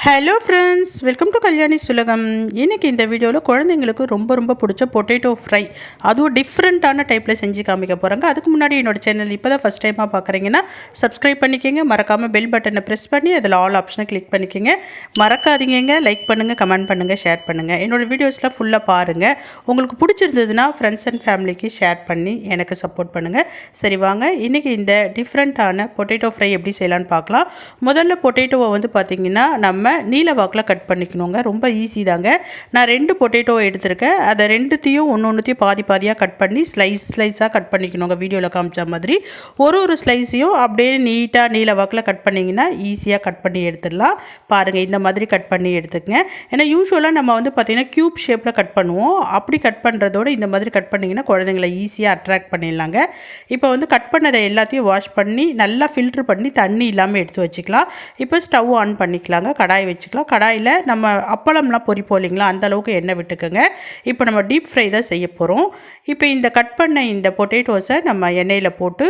Hello friends, welcome to Kalyani Sulagam. இன்றைக்கி இந்த வீடியோவில் குழந்தைங்களுக்கு ரொம்ப பிடிச்ச பொட்டேட்டோ ஃப்ரை, அதுவும் டிஃப்ரெண்ட்டான டைப்பில் செஞ்சு காமிக்க போகிறாங்க. அதுக்கு முன்னாடி என்னோடய சேனல் இப்போ தான் ஃபஸ்ட் டைமாக பார்க்குறீங்கன்னா சப்ஸ்கிரைப் பண்ணிக்கோங்க. மறக்காமல் பெல் பட்டனை ப்ரெஸ் பண்ணி அதில் ஆல் ஆப்ஷனை கிளிக் பண்ணிக்கோங்க. மறக்காதீங்க, லைக் பண்ணுங்கள், கமெண்ட் பண்ணுங்கள், ஷேர் பண்ணுங்கள். என்னோடய வீடியோஸ்லாம் ஃபுல்லாக பாருங்கள். உங்களுக்கு பிடிச்சிருந்ததுன்னா ஃப்ரெண்ட்ஸ் அண்ட் ஃபேமிலிக்கு ஷேர் பண்ணி எனக்கு சப்போர்ட் பண்ணுங்கள். சரி வாங்க, இன்றைக்கி இந்த டிஃப்ரெண்ட்டான பொட்டேட்டோ ஃப்ரை எப்படி செய்யலான்னு பார்க்கலாம். முதல்ல பொட்டேட்டோவை வந்து பார்த்திங்கன்னா நம்ம நீல வாக்கில் கட் பண்ணிக்கணுங்க. ரொம்ப ஈஸி தாங்க. நான் 2 பொட்டேட்டோ எடுத்திருக்கேன். அதை ரெண்டுத்தையும் ஒன்றுத்தையும் பாதியாக கட் பண்ணி ஸ்லைஸாக கட் பண்ணிக்கணுங்க. வீடியோவில் காமிச்ச மாதிரி ஒரு ஸ்லைஸையும் அப்படியே நீட்டாக நீல வாக்கில் கட் பண்ணிங்கன்னா ஈஸியாக கட் பண்ணி எடுத்துடலாம். பாருங்கள், இந்த மாதிரி கட் பண்ணி எடுத்துக்கங்க. ஏன்னா யூஸ்வலாக நம்ம வந்து பார்த்திங்கன்னா க்யூப் ஷேப்பில் கட் பண்ணுவோம். அப்படி கட் பண்ணுறதோடு இந்த மாதிரி கட் பண்ணிங்கன்னா குழந்தைங்களை ஈஸியாக அட்ராக்ட் பண்ணிடலாங்க. இப்போ வந்து கட் பண்ணதை எல்லாத்தையும் வாஷ் பண்ணி நல்லா ஃபில்ட்ரு பண்ணி தண்ணி இல்லாமல் எடுத்து வச்சுக்கலாம். இப்போ ஸ்டவ் ஆன் பண்ணிக்கலாங்க. கடாய் வச்சுக்கலாம். கடாயில் நம்ம அப்பளம்லாம் பொரிப்போம் இல்லைங்களா, அந்தளவுக்கு எண்ணெய் விட்டுக்கோங்க. இப்போ நம்ம டீப் ஃப்ரை தான் செய்ய போகிறோம். இப்போ இந்த கட் பண்ண இந்த பொட்டேட்டோஸை நம்ம எண்ணெயில் போட்டு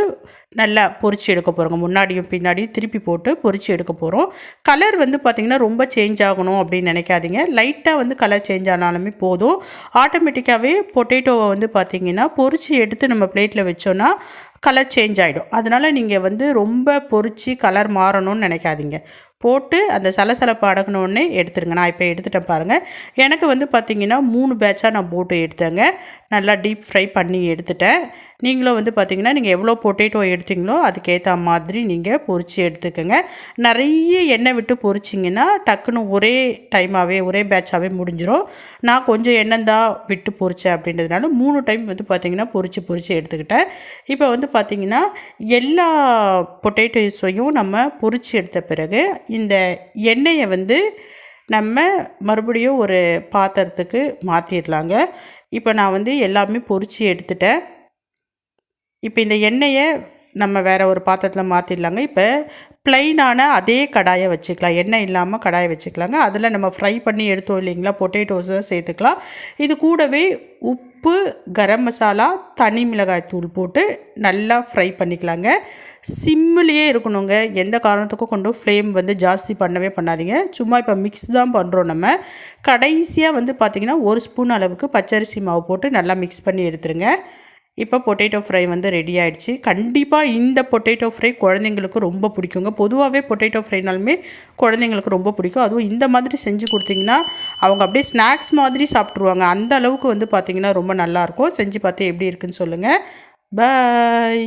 நல்லா பொரிச்சு எடுக்க போகிறோங்க. முன்னாடியும் பின்னாடியும் திருப்பி போட்டு பொரிச்சு எடுக்க போகிறோம். கலர் வந்து பார்த்திங்கன்னா ரொம்ப சேஞ்ச் ஆகணும் அப்படின்னு நினைக்காதீங்க. லைட்டாக வந்து கலர் சேஞ்ச் ஆனாலுமே போதும். ஆட்டோமேட்டிக்காகவே பொட்டேட்டோவை வந்து பார்த்திங்கன்னா பொரிச்சு எடுத்து நம்ம பிளேட்டில் வச்சோன்னா கலர் சேஞ்ச் ஆகிடும். அதனால் நீங்கள் வந்து ரொம்ப பொரிச்சு கலர் மாறணும்னு நினைக்காதீங்க. போட்டு அந்த சலசலப்பு அடங்கினோடனே எடுத்துருங்க. நான் இப்போ எடுத்துகிட்டேன் பாருங்கள். எனக்கு வந்து பார்த்திங்கன்னா 3 பேட்சாக நான் போட்டு எடுத்தேங்க. நல்லா டீப் ஃப்ரை பண்ணி எடுத்துட்டேன். நீங்களும் வந்து பார்த்திங்கன்னா நீங்கள் எவ்வளோ பொட்டேட்டோ எடுத்தீங்களோ அதுக்கேற்ற மாதிரி நீங்கள் பொரித்து எடுத்துக்கோங்க. நிறைய எண்ணெய் விட்டு பொரிச்சிங்கன்னா டக்குன்னு ஒரே டைமாகவே ஒரே பேட்சாகவே முடிஞ்சிடும். நான் கொஞ்சம் எண்ணெய் தான் விட்டு பொரித்தேன் அப்படின்றதுனால 3 டைம் வந்து பார்த்திங்கன்னா பொரித்து எடுத்துக்கிட்டேன். இப்போ வந்து பார்த்திங்கன்னா எல்லா பொட்டேட்டோஸையும் நம்ம பொரித்து எடுத்த பிறகு இந்த எண்ணெயை வந்து நம்ம மறுபடியும் ஒரு பாத்திரத்துக்கு மாற்றிடலாங்க. இப்போ நான் வந்து எல்லாமே பொரித்து எடுத்துட்டேன். இப்போ இந்த எண்ணெயை நம்ம வேறு ஒரு பாத்திரத்தில் மாற்றிடலாங்க. இப்போ ப்ளைனான அதே கடாயை வச்சுக்கலாம். எண்ணெய் இல்லாமல் கடாயை வச்சுக்கலாங்க. அதில் நம்ம ஃப்ரை பண்ணி எடுத்தோம் இல்லைங்களா, பொட்டேட்டோஸை சேர்த்துக்கலாம். இது கூடவே உப்பு, கரம் மசாலா, தனி மிளகாய் தூள் போட்டு நல்லா ஃப்ரை பண்ணிக்கலாங்க. சிம்மிலேயே இருக்கணுங்க. எந்த காரணத்துக்கும் கொண்டு ஃப்ளேம் வந்து ஜாஸ்தி பண்ணவே பண்ணாதீங்க. சும்மா இப்போ மிக்ஸ் தான் பண்ணுறோம் நம்ம. கடைசியாக வந்து பார்த்திங்கன்னா 1 ஸ்பூன் அளவுக்கு பச்சரிசி மாவு போட்டு நல்லா மிக்ஸ் பண்ணி எடுத்துருங்க. இப்போ பொட்டேட்டோ ஃப்ரை வந்து ரெடி ஆகிடுச்சு. கண்டிப்பாக இந்த பொட்டேட்டோ ஃப்ரை குழந்தைங்களுக்கு ரொம்ப பிடிக்குங்க. பொதுவாகவே பொட்டேட்டோ ஃப்ரைனாலுமே குழந்தைங்களுக்கு ரொம்ப பிடிக்கும். அதுவும் இந்த மாதிரி செஞ்சு கொடுத்திங்கன்னா அவங்க அப்படியே ஸ்நாக்ஸ் மாதிரி சாப்பிட்ருவாங்க. அந்த அளவுக்கு வந்து பார்த்திங்கன்னா ரொம்ப நல்லாயிருக்கும். செஞ்சு பார்த்து எப்படி இருக்குன்னு சொல்லுங்கள். பாய்.